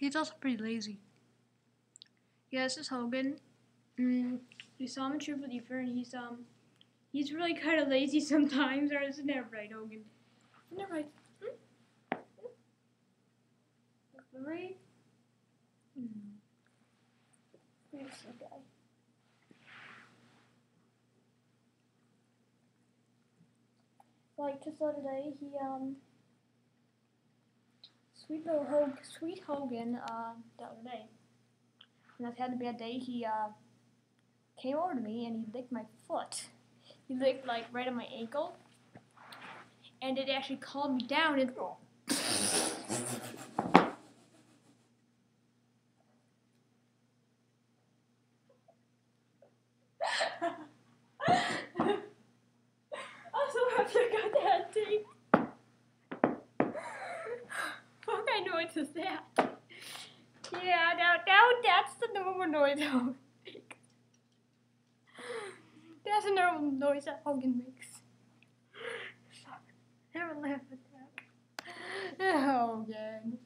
He's also pretty lazy. Yeah, this is Hogan. We saw him in True Believer, and he's really kind of lazy sometimes. Or isn't that right, Hogan? Isn't that right? Right? Where's the guy? Like just the other day, Sweet Hogan, the other day, when I had a bad day, he came over to me and he licked my foot. He licked like right on my ankle, and it actually calmed me down. And I'm so happy I got that tape. Fuck, I know it's that. Yeah, now that's the normal noise Hogan makes. That's the normal noise that Hogan makes. Never laugh at that. Hogan.